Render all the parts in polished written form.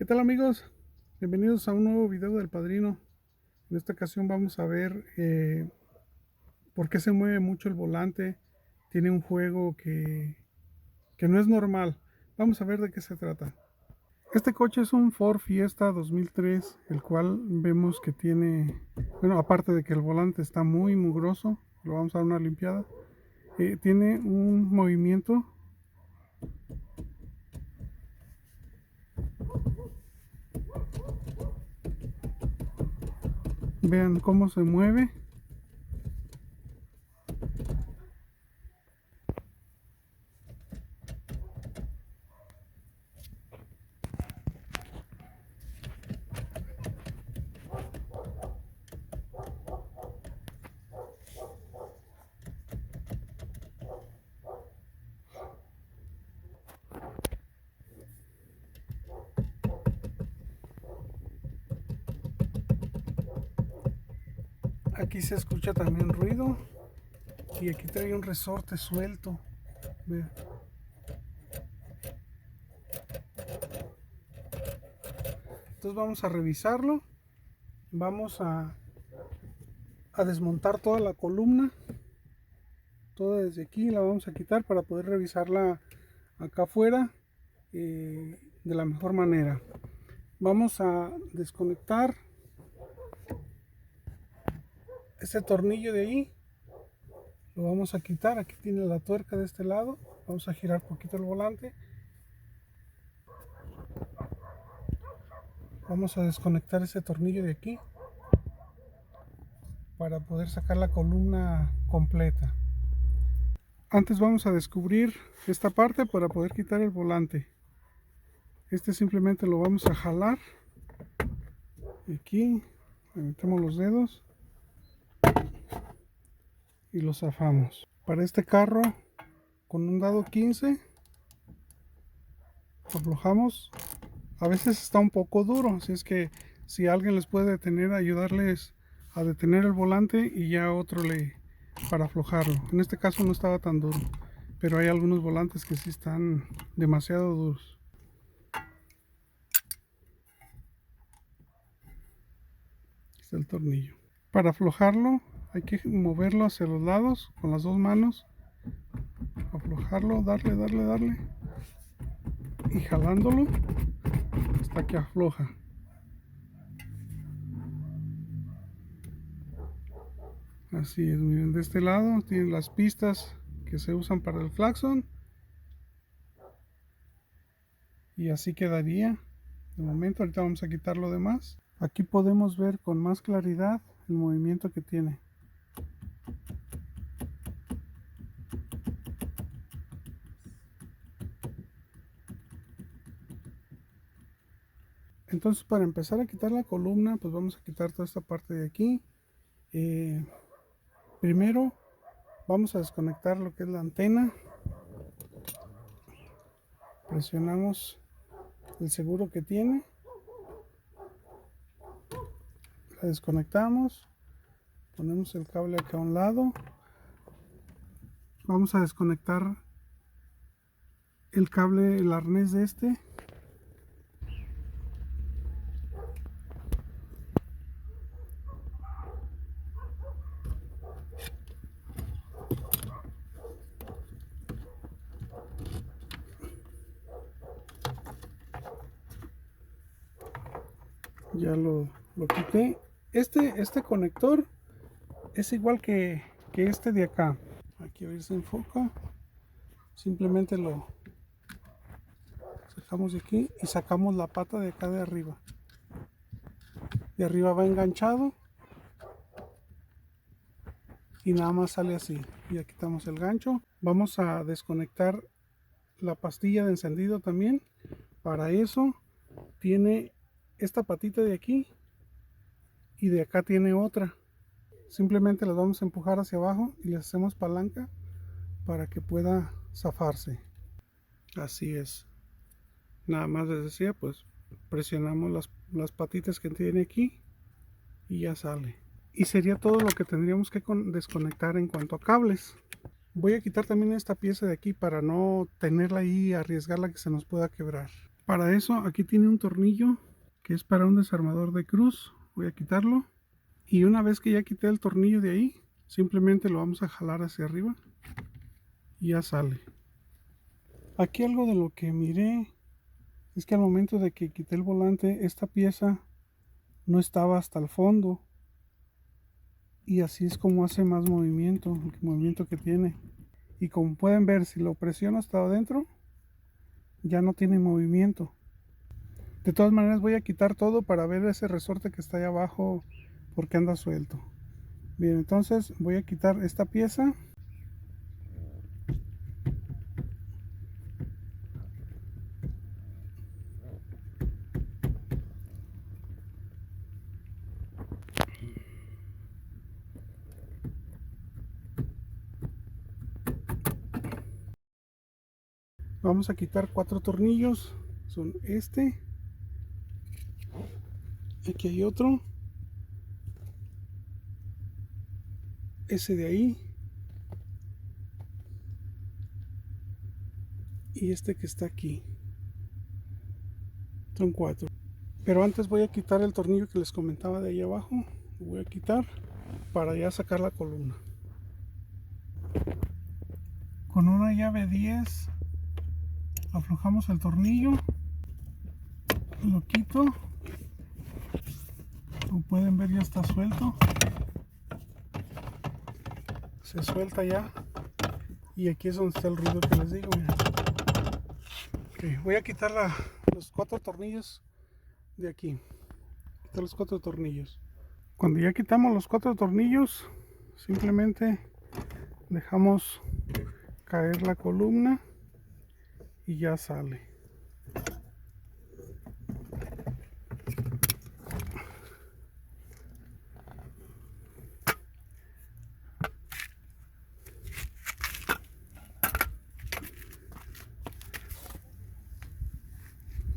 ¿Qué tal, amigos? Bienvenidos a un nuevo video del Padrino. En esta ocasión vamos a ver por qué se mueve mucho el volante. Tiene un juego que no es normal. Vamos a ver de qué se trata. Este coche es un Ford Fiesta 2003, el cual vemos que tiene, bueno, aparte de que el volante está muy mugroso, lo vamos a dar una limpiada. Tiene un movimiento. Vean cómo se mueve. Aquí se escucha también ruido. Y aquí trae un resorte suelto. Vean. Entonces vamos a revisarlo. Vamos a desmontar toda la columna. Toda desde aquí la vamos a quitar para poder revisarla acá afuera de la mejor manera. Vamos a desconectar este tornillo de ahí. Lo vamos a quitar. Aquí tiene la tuerca de este lado. Vamos a girar poquito el volante. Vamos a desconectar ese tornillo de aquí para poder sacar la columna completa. Antes vamos a descubrir esta parte para poder quitar el volante. Este simplemente lo vamos a jalar. Aquí le metemos los dedos y lo zafamos. Para este carro, con un dado 15 aflojamos. A veces está un poco duro, así es que si alguien les puede detener, ayudarles a detener el volante y ya otro para aflojarlo. En este caso no estaba tan duro, pero hay algunos volantes que sí están demasiado duros. Aquí está el tornillo. Para aflojarlo hay que moverlo hacia los lados con las dos manos, aflojarlo, darle y jalándolo hasta que afloja. Así es, miren, de este lado tienen las pistas que se usan para el claxon y así quedaría. De momento, ahorita vamos a quitar lo demás. Aquí podemos ver con más claridad el movimiento que tiene. Entonces, para empezar a quitar la columna, pues vamos a quitar toda esta parte de aquí. Primero vamos a desconectar lo que es la antena. Presionamos el seguro que tiene, la desconectamos, ponemos el cable acá a un lado. Vamos a desconectar el cable, el arnés de este. Ya lo quité. Este conector es igual que este de acá. Aquí a ver si se enfoca. Simplemente lo sacamos de aquí y sacamos la pata de acá de arriba. De arriba va enganchado y nada más sale así. Ya quitamos el gancho. Vamos a desconectar la pastilla de encendido también. Para eso tiene esta patita de aquí y de acá tiene otra. Simplemente las vamos a empujar hacia abajo y le hacemos palanca para que pueda zafarse. Así es. Nada más les decía, pues presionamos las patitas que tiene aquí y ya sale. Y sería todo lo que tendríamos que desconectar en cuanto a cables. Voy a quitar también esta pieza de aquí para no tenerla ahí y arriesgarla que se nos pueda quebrar. Para eso aquí tiene un tornillo que es para un desarmador de cruz. Voy a quitarlo. Y una vez que ya quité el tornillo de ahí, simplemente lo vamos a jalar hacia arriba y ya sale. Aquí algo de lo que miré es que al momento de que quité el volante, esta pieza no estaba hasta el fondo. Y así es como hace más movimiento, el movimiento que tiene. Y como pueden ver, si lo presiono hasta adentro, ya no tiene movimiento. De todas maneras voy a quitar todo para ver ese resorte que está ahí abajo porque anda suelto. Bien, entonces voy a quitar esta pieza. Vamos a quitar 4 tornillos. Son este. Aquí hay otro. Ese de ahí. Y este que está aquí. Son 4. Pero antes voy a quitar el tornillo que les comentaba de ahí abajo. Lo voy a quitar para ya sacar la columna. Con una llave 10 aflojamos el tornillo. Lo quito. Como pueden ver, ya está suelto. Se suelta ya. Y aquí es donde está el ruido que les digo. Okay, voy a quitar los 4 tornillos de aquí. Quitar los 4 tornillos. Cuando ya quitamos los 4 tornillos, simplemente dejamos caer la columna y ya sale.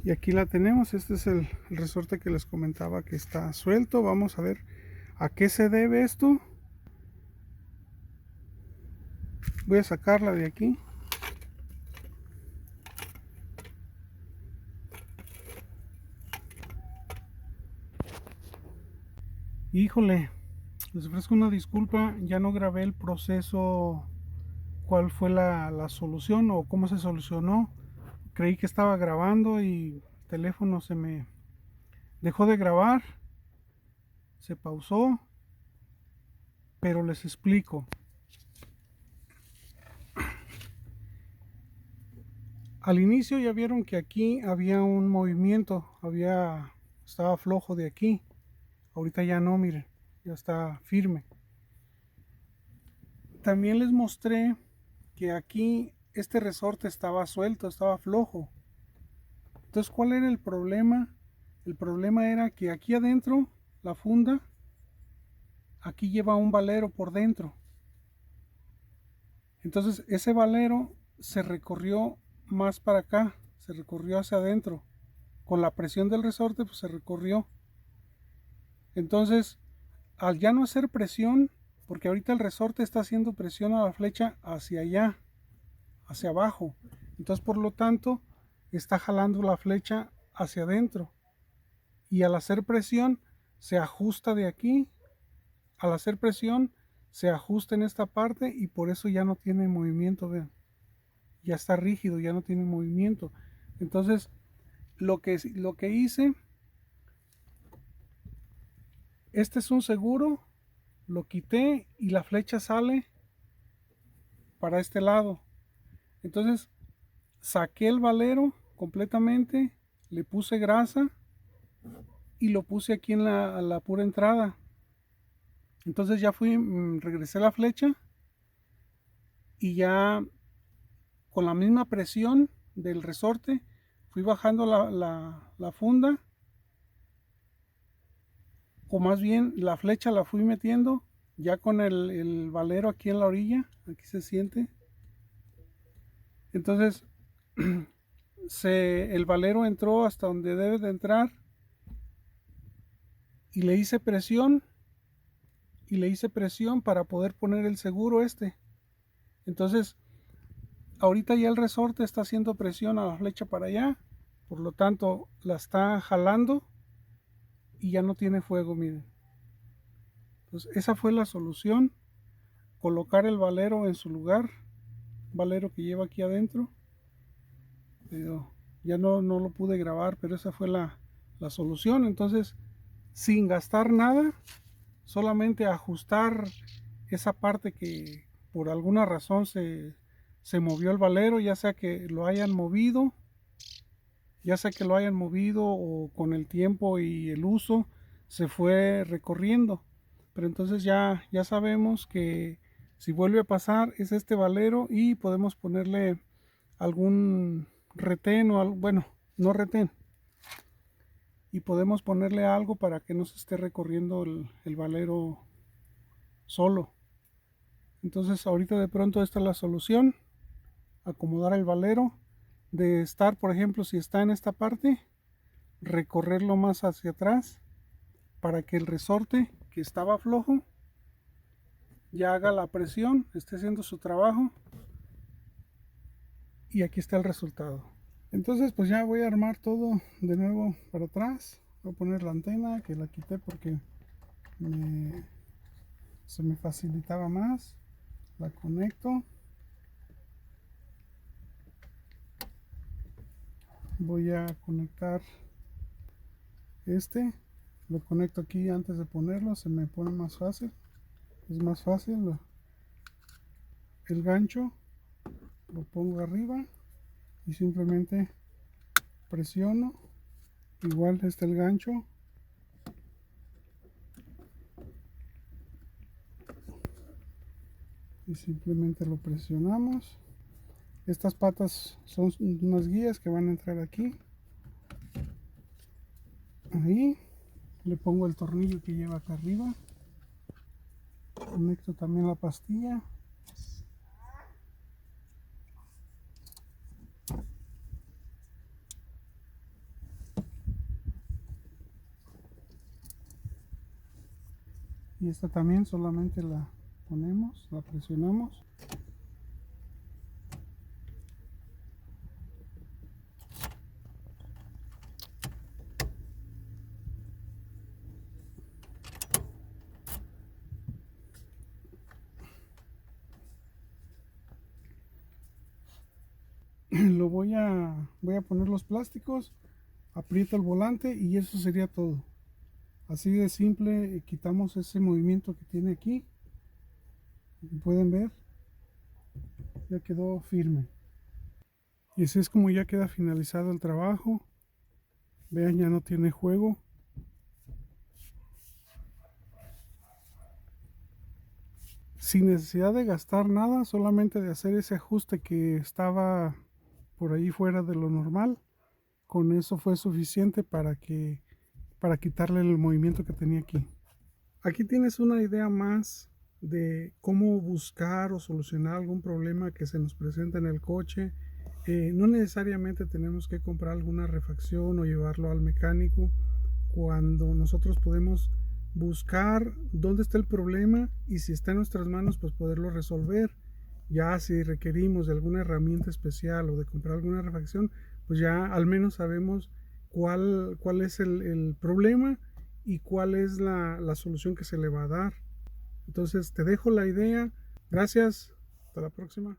Y aquí la tenemos. Este es el resorte que les comentaba que está suelto. Vamos a ver a qué se debe esto. Voy a sacarla de aquí. Híjole, les ofrezco una disculpa. Ya no grabé el proceso, cuál fue la solución o cómo se solucionó. Creí que estaba grabando y el teléfono se me dejó de grabar, se pausó, pero les explico. Al inicio ya vieron que aquí había un movimiento, estaba flojo de aquí. Ahorita ya no, miren, ya está firme. También les mostré que aquí este resorte estaba suelto, estaba flojo. Entonces, ¿cuál era el problema? El problema era que aquí adentro, la funda, aquí lleva un valero por dentro. Entonces, ese valero se recorrió más para acá, se recorrió hacia adentro. Con la presión del resorte, pues se recorrió. Entonces, al ya no hacer presión, porque ahorita el resorte está haciendo presión a la flecha hacia allá, hacia abajo. Entonces, por lo tanto, está jalando la flecha hacia adentro. Y al hacer presión, se ajusta de aquí. Al hacer presión, se ajusta en esta parte y por eso ya no tiene movimiento, vean. Ya está rígido, ya no tiene movimiento. Entonces, lo que hice, este es un seguro, lo quité y la flecha sale para este lado. Entonces, saqué el valero completamente, le puse grasa y lo puse aquí en la pura entrada. Entonces ya regresé la flecha y ya con la misma presión del resorte fui bajando la funda, o más bien la flecha la fui metiendo ya con el valero aquí en la orilla, aquí se siente. Entonces el valero entró hasta donde debe de entrar y le hice presión para poder poner el seguro este. Entonces ahorita ya el resorte está haciendo presión a la flecha para allá, por lo tanto la está jalando y ya no tiene fuego, miren. Entonces esa fue la solución, colocar el valero en su lugar, valero que lleva aquí adentro. Pero ya no lo pude grabar, pero esa fue la solución. Entonces, sin gastar nada, solamente ajustar esa parte que por alguna razón se movió el valero, ya sea que lo hayan movido, o con el tiempo y el uso se fue recorriendo. Pero entonces ya sabemos que si vuelve a pasar es este valero y podemos ponerle algún retén o algo, bueno, no retén, y podemos ponerle algo para que no se esté recorriendo el valero solo. Entonces ahorita de pronto esta es la solución: acomodar el valero, de estar, por ejemplo, si está en esta parte, recorrerlo más hacia atrás para que el resorte que estaba flojo ya haga la presión, esté haciendo su trabajo, y aquí está el resultado. Entonces pues ya voy a armar todo de nuevo para atrás. Voy a poner la antena que la quité porque se me facilitaba más. La conecto. Voy a conectar lo conecto aquí antes de ponerlo, se me pone más fácil, es más fácil. El gancho lo pongo arriba y simplemente presiono. Igual está el gancho, y simplemente lo presionamos. Estas patas son unas guías que van a entrar aquí. Ahí le pongo el tornillo que lleva acá arriba. Conecto también la pastilla. Y esta también solamente la ponemos, la presionamos. Voy a poner los plásticos, aprieto el volante y eso sería todo. Así de simple. Quitamos ese movimiento que tiene aquí. Como pueden ver, ya quedó firme. Y así es como ya queda finalizado el trabajo. Vean, ya no tiene juego. Sin necesidad de gastar nada, solamente de hacer ese ajuste que estaba por ahí fuera de lo normal. Con eso fue suficiente para quitarle el movimiento que tenía aquí. Aquí tienes una idea más de cómo buscar o solucionar algún problema que se nos presenta en el coche. No necesariamente tenemos que comprar alguna refacción o llevarlo al mecánico, cuando nosotros podemos buscar dónde está el problema y si está en nuestras manos, pues poderlo resolver. Ya si requerimos de alguna herramienta especial o de comprar alguna refacción, pues ya al menos sabemos cuál es el problema y cuál es la solución que se le va a dar. Entonces te dejo la idea. Gracias. Hasta la próxima.